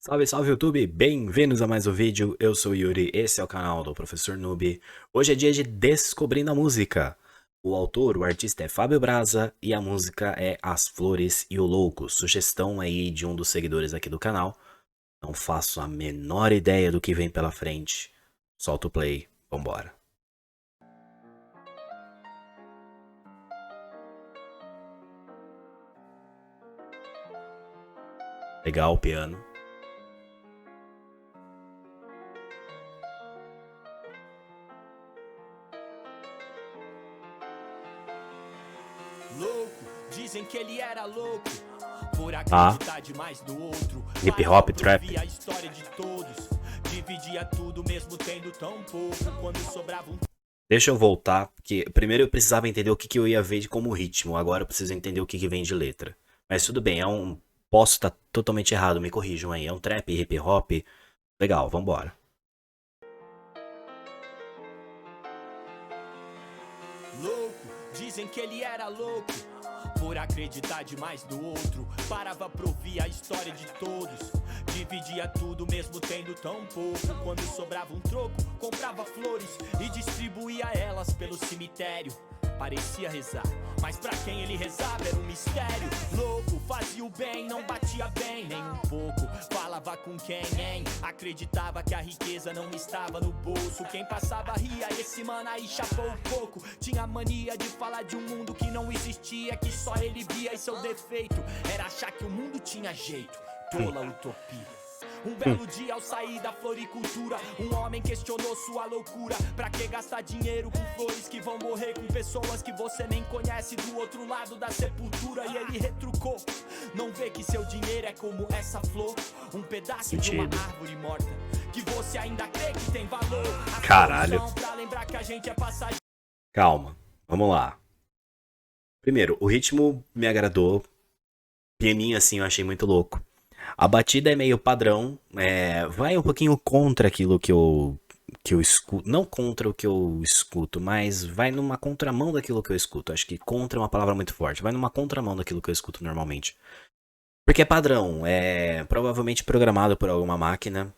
Salve, salve YouTube! Bem-vindos a mais um vídeo, eu sou o Yuri, esse é o canal do Professor Noob. Hoje é dia de Descobrindo a Música. O autor, o artista é Fábio Braza e a música é As Flores e o Louco. Sugestão aí de um dos seguidores aqui do canal. Não faço a menor ideia do que vem pela frente. Solta o play, vambora. Legal o piano. Louco, dizem que ele era louco por Ah, acreditar demais no outro. hip hop, trap. Via a história de todos, dividia tudo mesmo tendo tão pouco. Quando sobrava um Deixa eu voltar, porque primeiro eu precisava entender o que eu ia ver de como ritmo, agora eu preciso entender o que vem de letra. Mas tudo bem, posso estar totalmente errado, me corrijam aí. É um trap, hip hop. Legal, vambora. louco, dizem que ele era louco por acreditar demais no outro. Parava pra ouvir a história de todos, dividia tudo mesmo tendo tão pouco. Quando sobrava um troco, comprava flores e distribuía elas pelo cemitério. Parecia rezar, mas pra quem ele rezava era um mistério. Louco, fazia o bem, não batia bem nem um pouco. Falava com quem, hein? Acreditava que a riqueza não estava no bolso. Quem passava ria, esse mano aí chapou um pouco. Tinha mania de falar de um mundo que não existia, que só ele via, e seu defeito era achar que o mundo tinha jeito. Tola utopia. Um belo dia ao sair da floricultura, um homem questionou sua loucura. Pra que gastar dinheiro com flores que vão morrer, com pessoas que você nem conhece do outro lado da sepultura? E ele retrucou: não vê que seu dinheiro é como essa flor, um pedaço de uma árvore morta, que você ainda crê que tem valor. Caralho. Pra lembrar que a gente é passageiro. Calma, vamos lá. Primeiro, o ritmo me agradou. Pianinho assim eu achei muito louco. A batida é meio padrão, vai um pouquinho contra aquilo que eu escuto. Não contra o que eu escuto, mas vai numa contramão daquilo que eu escuto. Acho que contra é uma palavra muito forte. Vai numa contramão daquilo que eu escuto normalmente. Porque é padrão, é provavelmente programado por alguma máquina.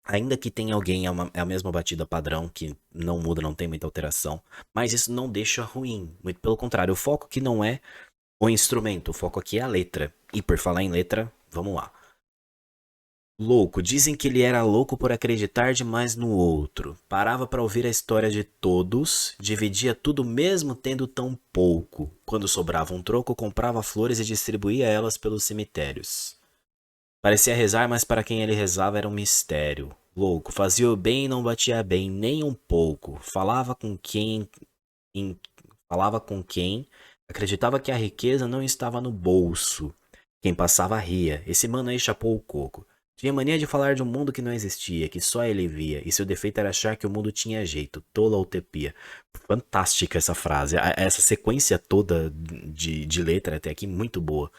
Ainda que tenha alguém, é a mesma batida padrão, que não muda, não tem muita alteração. Mas isso não deixa ruim. Muito pelo contrário, o foco aqui não é o instrumento, o foco aqui é a letra. E por falar em letra, vamos lá. Louco, dizem que ele era louco por acreditar demais no outro. Parava pra ouvir a história de todos, dividia tudo mesmo tendo tão pouco. Quando sobrava um troco, comprava flores e distribuía elas pelos cemitérios. Parecia rezar, mas para quem ele rezava era um mistério. Louco, fazia o bem e não batia bem nem um pouco. Em- falava com quem, acreditava que a riqueza não estava no bolso. Quem passava ria. Esse mano aí chapou o coco. Tinha mania de falar de um mundo que não existia, que só ele via, e seu defeito era achar que o mundo tinha jeito, tola utopia. Fantástica essa frase, essa sequência toda de letra até aqui, muito boa.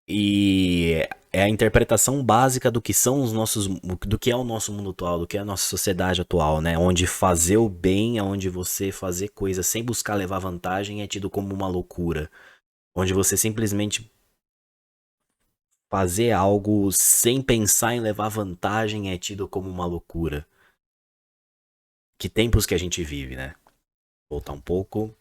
E é a interpretação básica do que são os nossos, do que é o nosso mundo atual, do que é a nossa sociedade atual, né? Onde fazer o bem, onde você fazer coisas sem buscar levar vantagem é tido como uma loucura. Onde você simplesmente fazer algo sem pensar em levar vantagem é tido como uma loucura. Que tempos que a gente vive, né? Voltar um pouco.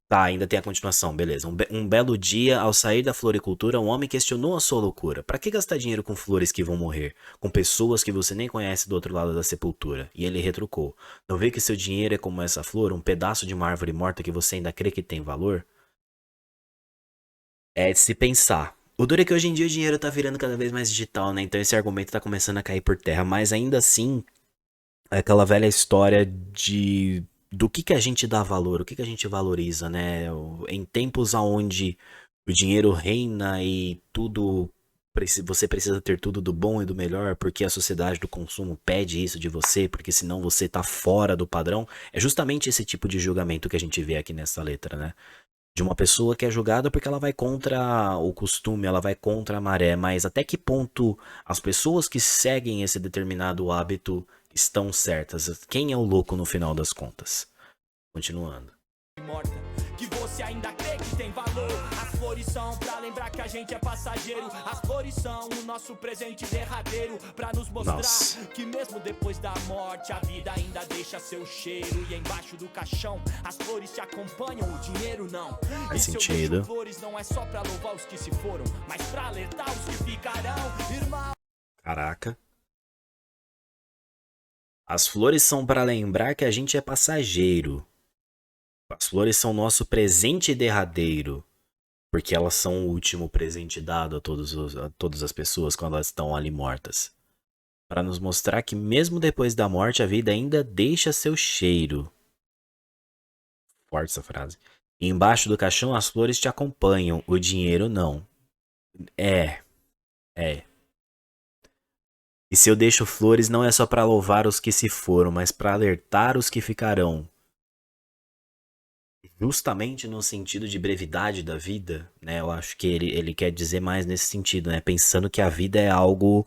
Tá, ainda tem a continuação, beleza. Um belo dia, ao sair da floricultura, um homem questionou a sua loucura. Pra que gastar dinheiro com flores que vão morrer? Com pessoas que você nem conhece do outro lado da sepultura? E ele retrucou: não vê que seu dinheiro é como essa flor, um pedaço de uma árvore morta que você ainda crê que tem valor? É de se pensar. O duro é que hoje em dia o dinheiro tá virando cada vez mais digital, né? Então esse argumento tá começando a cair por terra. Mas ainda assim, é aquela velha história de do que a gente dá valor, o que a gente valoriza, né? Em tempos onde o dinheiro reina e tudo você precisa ter tudo do bom e do melhor, porque a sociedade do consumo pede isso de você, porque senão você tá fora do padrão. É justamente esse tipo de julgamento que a gente vê aqui nessa letra, né? De uma pessoa que é julgada porque ela vai contra o costume, ela vai contra a maré, mas até que ponto as pessoas que seguem esse determinado hábito estão certas? Quem é o louco no final das contas? Continuando. Morta, que você ainda crê que tem valor. As flores flores são pra lembrar que a gente é passageiro. As flores são o nosso presente derradeiro, pra nos mostrar Nossa. que mesmo depois da morte a vida ainda deixa seu cheiro. E embaixo do caixão as flores te acompanham, o dinheiro não. Faz E se eu sentido. deixo flores não é só pra louvar os que se foram, mas pra alertar os que ficarão, irmão. Caraca. As flores são para lembrar que a gente é passageiro. As flores são nosso presente derradeiro. Porque elas são o último presente dado a todas as pessoas quando elas estão ali mortas. Para nos mostrar que mesmo depois da morte a vida ainda deixa seu cheiro. Forte essa frase. E embaixo do caixão as flores te acompanham, o dinheiro não. É. E se eu deixo flores não é só para louvar os que se foram, mas para alertar os que ficarão. Justamente no sentido de brevidade da vida, né? Eu acho que ele quer dizer mais nesse sentido, né? Pensando que a vida é algo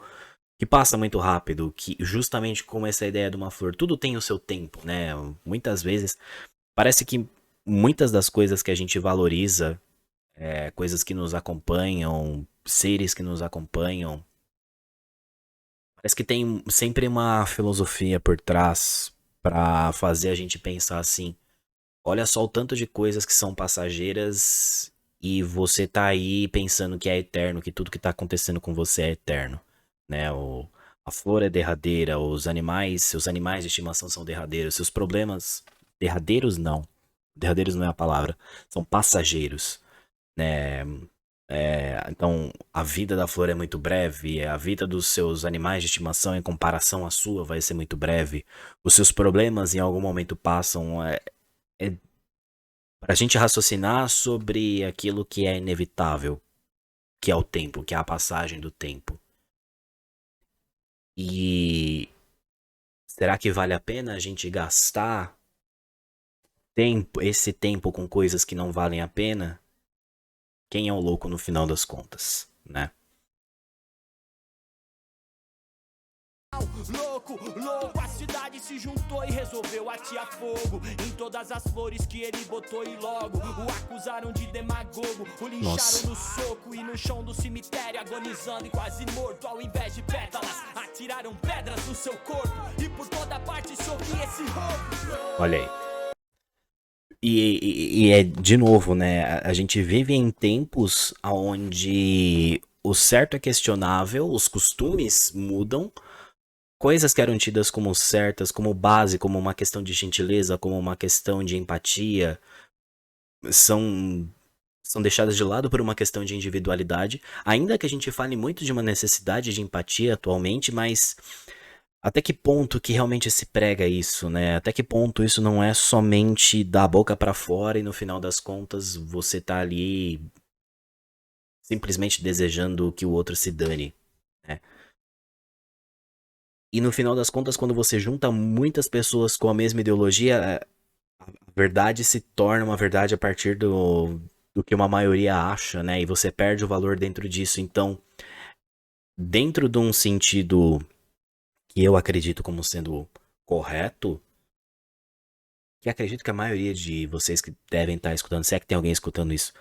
que passa muito rápido, que justamente como essa ideia de uma flor, tudo tem o seu tempo, né? Muitas vezes, parece que muitas das coisas que a gente valoriza, coisas que nos acompanham, seres que nos acompanham, parece que tem sempre uma filosofia por trás pra fazer a gente pensar assim. Olha só o tanto de coisas que são passageiras e você tá aí pensando que é eterno, que tudo que tá acontecendo com você é eterno, né? A flor é derradeira, seus animais de estimação são derradeiros, seus problemas derradeiros não. Derradeiros não é a palavra, são passageiros, né? Então a vida da flor é muito breve, a vida dos seus animais de estimação em comparação à sua vai ser muito breve. Os seus problemas em algum momento passam. Pra gente raciocinar sobre aquilo que é inevitável, que é o tempo, que é a passagem do tempo. E será que vale a pena a gente gastar esse tempo com coisas que não valem a pena? Quem é o louco no final das contas, né? Louco, a cidade se juntou e resolveu atear fogo em todas as flores que ele botou e logo o acusaram de demagogo, o lincharam Nossa. no soco e no chão do cemitério agonizando e quase morto ao invés de pétalas, atiraram pedras no seu corpo e por toda parte se ouvia esse roubo. Olha aí. E é de novo, né? A gente vive em tempos onde o certo é questionável, os costumes mudam. Coisas que eram tidas como certas, como base, como uma questão de gentileza, como uma questão de empatia, são deixadas de lado por uma questão de individualidade. Ainda que a gente fale muito de uma necessidade de empatia atualmente, mas até que ponto que realmente se prega isso, né? Até que ponto isso não é somente da boca pra fora e no final das contas você tá ali simplesmente desejando que o outro se dane, né? E no final das contas, quando você junta muitas pessoas com a mesma ideologia, a verdade se torna uma verdade a partir do que uma maioria acha, né? E você perde o valor dentro disso. Então, dentro de um sentido que eu acredito como sendo correto, que acredito que a maioria de vocês que devem estar escutando, se é que tem alguém escutando isso,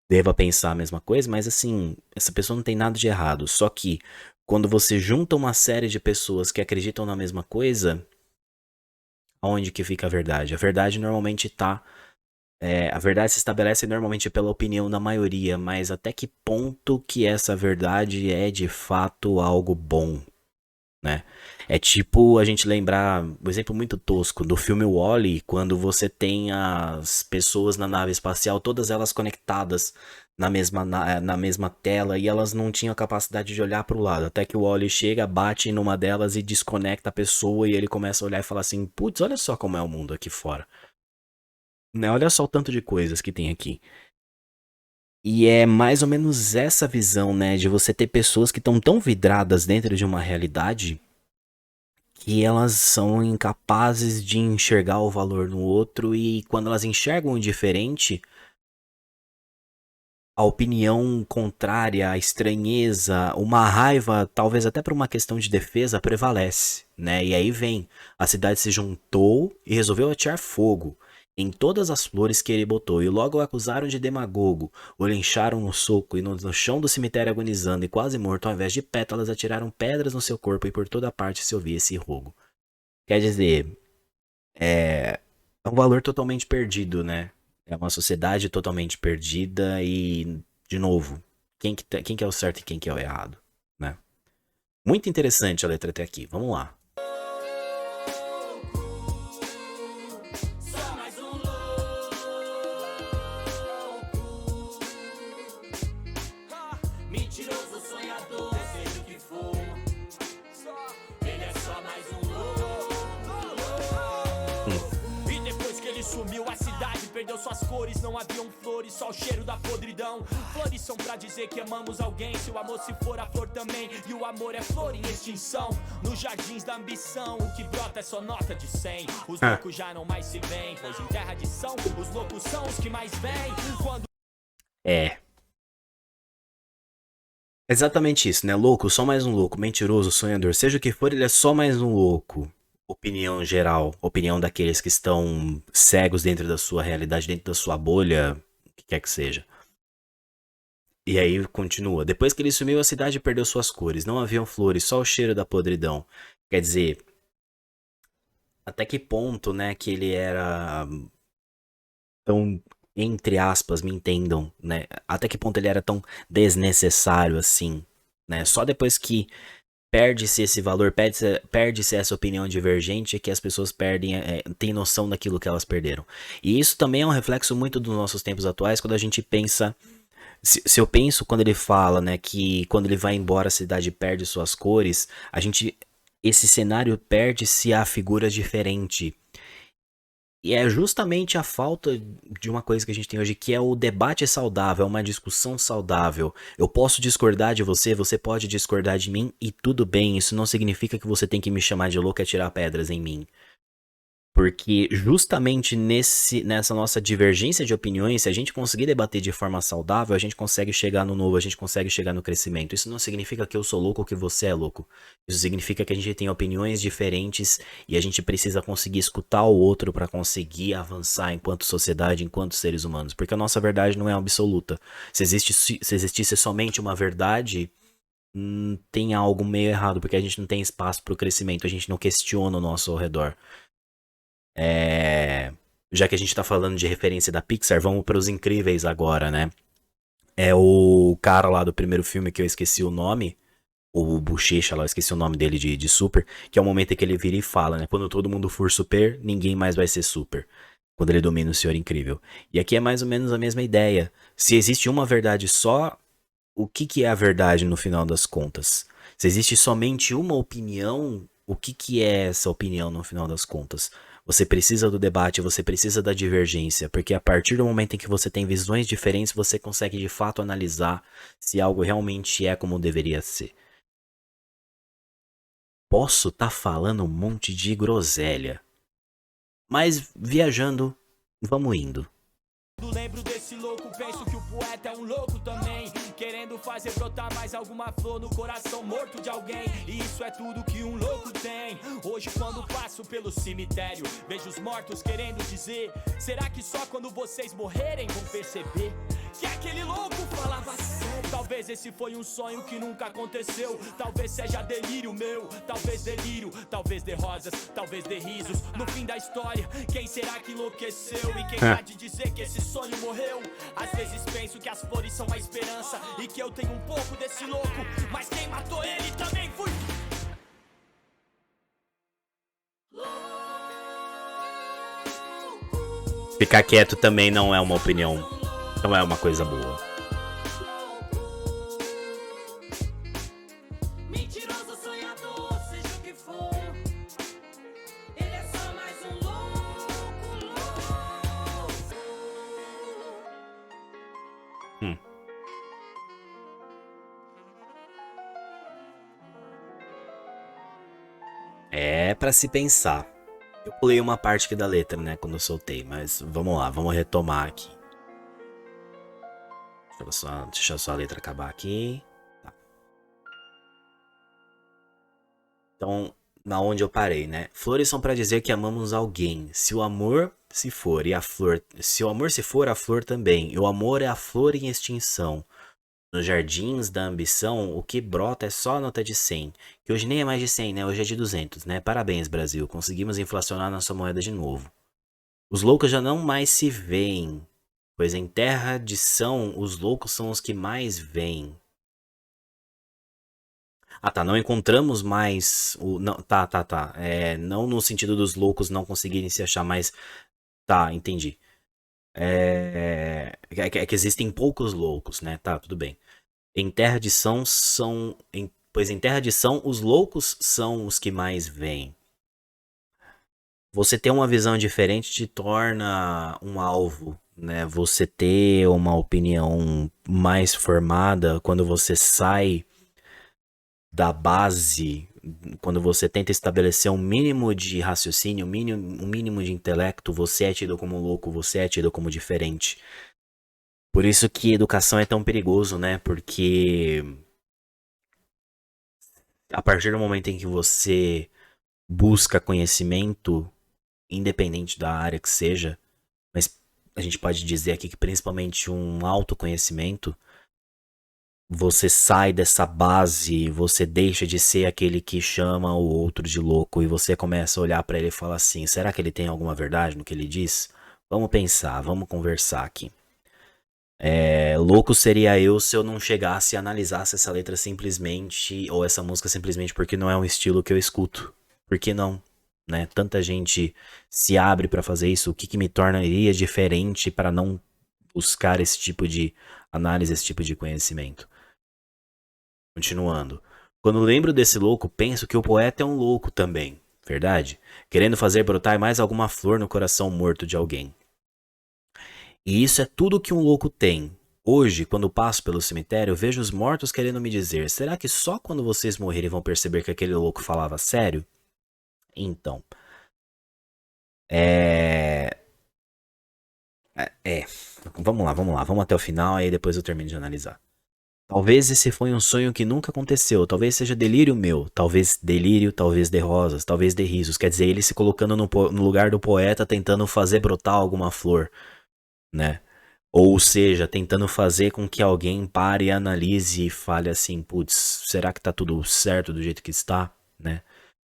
deva pensar a mesma coisa, mas assim, essa pessoa não tem nada de errado. Só que quando você junta uma série de pessoas que acreditam na mesma coisa, aonde que fica a verdade? A verdade normalmente tá... a verdade se estabelece normalmente pela opinião da maioria, mas até que ponto que essa verdade é de fato algo bom, né? É tipo a gente lembrar, um exemplo muito tosco, do filme Wall-E, quando você tem as pessoas na nave espacial, todas elas conectadas na mesma tela, e elas não tinham a capacidade de olhar para o lado, até que o Wall-E chega, bate numa delas e desconecta a pessoa, e ele começa a olhar e fala assim, putz, olha só como é o mundo aqui fora. Né? Olha só o tanto de coisas que tem aqui. E é mais ou menos essa visão, né, de você ter pessoas que estão tão vidradas dentro de uma realidade que elas são incapazes de enxergar o valor no outro, e quando elas enxergam o diferente, a opinião contrária, a estranheza, uma raiva, talvez até por uma questão de defesa, prevalece, né? E aí vem, a cidade se juntou e resolveu atear fogo. em todas as flores que ele botou, e logo o acusaram de demagogo, o lincharam no soco, e no chão do cemitério agonizando e quase morto, ao invés de pétalas, atiraram pedras no seu corpo, e por toda parte se ouvia esse rogo. Quer dizer, é um valor totalmente perdido, né? É uma sociedade totalmente perdida e, de novo, quem que é o certo e quem que é o errado, né? Muito interessante a letra até aqui, vamos lá. Só mais um louco. Mentiroso, sonhador, seja o que for. Ele é só mais um louco. E depois que ele sumiu, a cidade perdeu suas cores. Não haviam flores, só o cheiro da podridão. Flores são pra dizer que amamos alguém. Se o amor se for a flor também. E o amor é flor em extinção. Nos jardins da ambição, o que brota é só nota de 100. Os loucos já não mais se veem, pois em terra de São, os loucos são os que mais vêm. Quando É. Exatamente isso, né? Louco, só mais um louco. Mentiroso, sonhador. Seja o que for, ele é só mais um louco. Opinião geral. Opinião daqueles que estão cegos dentro da sua realidade, dentro da sua bolha, o que quer que seja. E aí continua. Depois que ele sumiu, a cidade perdeu suas cores. Não haviam flores, só o cheiro da podridão. Quer dizer, até que ponto, né, que ele era tão, entre aspas, me entendam, né? Até que ponto ele era tão desnecessário assim, né? Só depois que perde-se esse valor, perde-se essa opinião divergente que as pessoas perdem, têm noção daquilo que elas perderam. E isso também é um reflexo muito dos nossos tempos atuais, quando a gente pensa. Se eu penso quando ele fala, né, que quando ele vai embora a cidade perde suas cores, a gente. Esse cenário perde-se a figura diferente. E é justamente a falta de uma coisa que a gente tem hoje, que é o debate saudável, uma discussão saudável. Eu posso discordar de você, você pode discordar de mim, e tudo bem, isso não significa que você tem que me chamar de louco e atirar pedras em mim. Porque justamente nessa nossa divergência de opiniões, se a gente conseguir debater de forma saudável, a gente consegue chegar no novo, a gente consegue chegar no crescimento. Isso não significa que eu sou louco ou que você é louco. Isso significa que a gente tem opiniões diferentes e a gente precisa conseguir escutar o outro para conseguir avançar enquanto sociedade, enquanto seres humanos. Porque a nossa verdade não é absoluta. Se existisse somente uma verdade, tem algo meio errado, porque a gente não tem espaço para o crescimento, a gente não questiona o nosso ao redor. Já que a gente tá falando de referência da Pixar, vamos para Os Incríveis agora, né? É o cara lá do primeiro filme que eu esqueci o nome, o Bochecha lá, eu esqueci o nome dele de super, que é o momento em que ele vira e fala, né? Quando todo mundo for super, ninguém mais vai ser super. Quando ele domina o Senhor Incrível. E aqui é mais ou menos a mesma ideia. Se existe uma verdade só, o que é a verdade no final das contas? Se existe somente uma opinião, o que é essa opinião no final das contas? Você precisa do debate, você precisa da divergência, porque a partir do momento em que você tem visões diferentes, você consegue de fato analisar se algo realmente é como deveria ser. Posso estar falando um monte de groselha, mas viajando, vamos indo. lembro desse louco, penso que o poeta é um louco também, querendo fazer brotar mais alguma flor no coração morto de alguém. E isso é tudo que um louco tem. Hoje quando passo pelo cemitério, vejo os mortos querendo dizer: será que só quando vocês morrerem vão perceber que aquele louco falava sério? Talvez esse foi um sonho que nunca aconteceu, talvez seja delírio meu, talvez delírio, talvez de rosas, talvez de risos. No fim da história, quem será que enlouqueceu? E quem há de dizer que esse sonho morreu? Às vezes penso que as flores são a esperança e que eu tenho um pouco desse louco, mas quem matou ele também fui. Ficar quieto também não é uma opinião, não é uma coisa boa. Mentiroso, sonhador, seja o que for, ele é só mais um louco, louco. É pra se pensar. Eu pulei uma parte aqui da letra, né, quando eu soltei, mas vamos lá, vamos retomar aqui. Deixa só a letra acabar aqui. Tá. Então, na onde eu parei, né? Flores são para dizer que amamos alguém. Se o amor se for e a flor, se o amor se for, a flor também. E o amor é a flor em extinção. Nos jardins da ambição, o que brota é só a nota de 100, que hoje nem é mais de 100, né? Hoje é de 200, né? Parabéns, Brasil, conseguimos inflacionar nossa moeda de novo. Os loucos já não mais se veem, pois em terra de São, os loucos são os que mais vêm. Ah, tá, não encontramos mais o... Não, tá. Não no sentido dos loucos não conseguirem se achar, mas... Tá, entendi. É que existem poucos loucos, né? Tá, tudo bem. Em terra de São são... Pois em terra de São, os loucos são os que mais vêm. Você ter uma visão diferente te torna um alvo, né? Você ter uma opinião mais formada quando você sai da base, quando você tenta estabelecer um mínimo de raciocínio, um mínimo de intelecto, você é tido como louco, você é tido como diferente. Por isso que educação é tão perigoso, né? Porque a partir do momento em que você busca conhecimento, independente da área que seja, mas a gente pode dizer aqui que principalmente um autoconhecimento, você sai dessa base, você deixa de ser aquele que chama o outro de louco e você começa a olhar pra ele e falar assim: será que ele tem alguma verdade no que ele diz? Vamos pensar, vamos conversar aqui. Louco seria eu se eu não chegasse e analisasse essa letra simplesmente, ou essa música simplesmente porque não é um estilo que eu escuto. Por que não? Né? Tanta gente se abre pra fazer isso, o que, que me tornaria diferente para não buscar esse tipo de análise, esse tipo de conhecimento? Continuando. Quando lembro desse louco, penso que o poeta é um louco também, verdade? Querendo fazer brotar mais alguma flor no coração morto de alguém. E isso é tudo que um louco tem. Hoje, quando passo pelo cemitério, vejo os mortos querendo me dizer: será que só quando vocês morrerem vão perceber que aquele louco falava sério? Então. É. É. Vamos lá, vamos lá. Vamos até o final, aí depois eu termino de analisar. Talvez esse foi um sonho que nunca aconteceu, talvez seja delírio meu, talvez delírio, talvez de rosas, talvez de risos. Quer dizer, ele se colocando no lugar do poeta, tentando fazer brotar alguma flor, né? Ou seja, tentando fazer com que alguém pare e analise e fale assim: putz, será que tá tudo certo do jeito que está, né?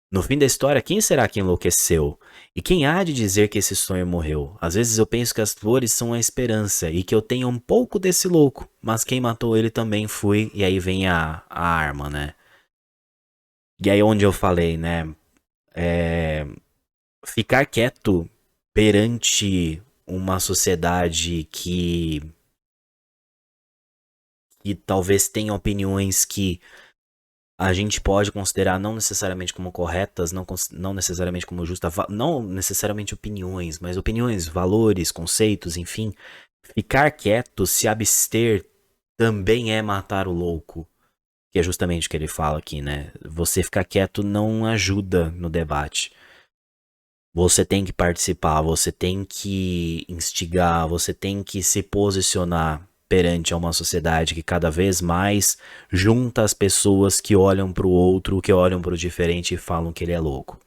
No fim da história, quem será que enlouqueceu? E quem há de dizer que esse sonho morreu? Às vezes eu penso que as flores são a esperança e que eu tenho um pouco desse louco, mas quem matou ele também fui, e aí vem a arma, né? E aí onde eu falei, né? É, ficar quieto perante uma sociedade que talvez tenha opiniões que a gente pode considerar não necessariamente como corretas, não necessariamente como justas, não necessariamente opiniões, mas opiniões, valores, conceitos, enfim. Ficar quieto, se abster, também é matar o louco. Que é justamente o que ele fala aqui, né? Você ficar quieto não ajuda no debate. Você tem que participar, você tem que instigar, você tem que se posicionar perante a uma sociedade que cada vez mais junta as pessoas que olham para o outro, que olham para o diferente e falam que ele é louco.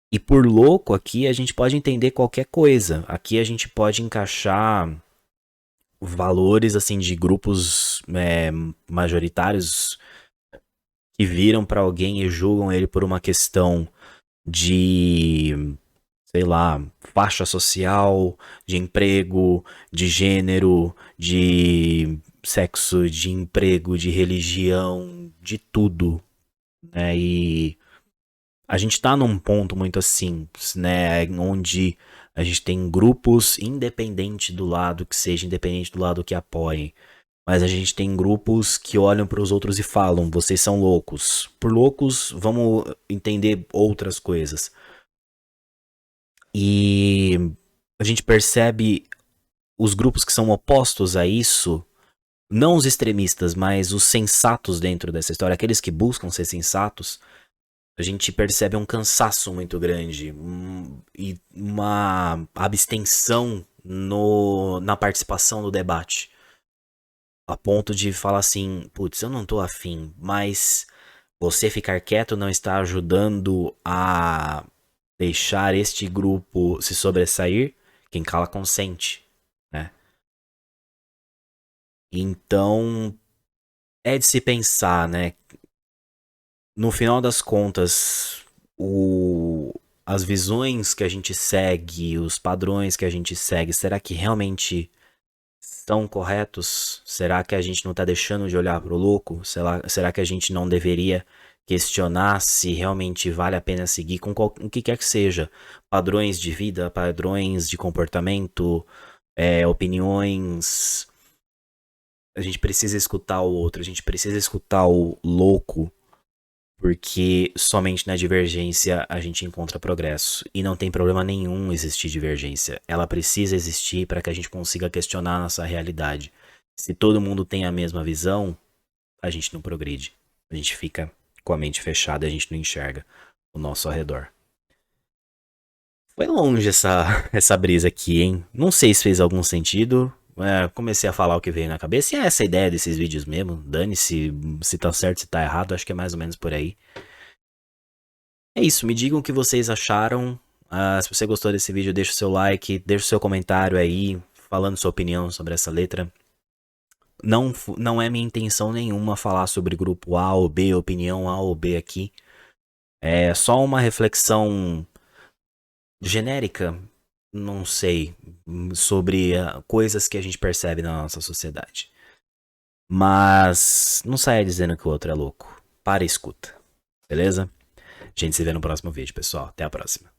E por louco aqui a gente pode entender qualquer coisa. Aqui a gente pode encaixar valores assim de grupos majoritários que viram para alguém e julgam ele por uma questão de, sei lá, faixa social, de emprego, de gênero, de sexo, de emprego, de religião, de tudo, né? E a gente tá num ponto muito assim, né, onde a gente tem grupos independente do lado que seja, independente do lado que apoiem. Mas a gente tem grupos que olham para os outros e falam: vocês são loucos. Por loucos, vamos entender outras coisas. E a gente percebe os grupos que são opostos a isso, não os extremistas, mas os sensatos dentro dessa história, aqueles que buscam ser sensatos. A gente percebe um cansaço muito grande e uma abstenção na participação do debate. A ponto de falar assim: putz, eu não tô afim, mas Você ficar quieto não está ajudando a deixar este grupo se sobressair. Quem cala consente, né? Então, é de se pensar, né? No final das contas, as visões que a gente segue, os padrões que a gente segue, será que realmente são corretos? Será que a gente não tá deixando de olhar pro louco? Será que a gente não deveria questionar se realmente vale a pena seguir com o que quer que seja? Padrões de vida, padrões de comportamento, opiniões. A gente precisa escutar o outro, a gente precisa escutar o louco, porque somente na divergência a gente encontra progresso. E não tem problema nenhum existir divergência. Ela precisa existir para que a gente consiga questionar a nossa realidade. Se todo mundo tem a mesma visão, a gente não progride. A gente fica com a mente fechada e a gente não enxerga o nosso ao redor. Foi longe essa brisa aqui, hein? Não sei se fez algum sentido. Comecei a falar o que veio na cabeça. E é essa a ideia desses vídeos mesmo. Dane-se se tá certo, se tá errado. Acho que é mais ou menos por aí. É isso, me digam o que vocês acharam. Se você gostou desse vídeo, deixa o seu like, deixa o seu comentário aí, falando sua opinião sobre essa letra. Não é minha intenção nenhuma falar sobre grupo A ou B, opinião A ou B aqui. É só uma reflexão genérica, não sei, sobre coisas que a gente percebe na nossa sociedade. Mas não saia dizendo que o outro é louco. Para e escuta, beleza? A gente se vê no próximo vídeo, pessoal. Até a próxima.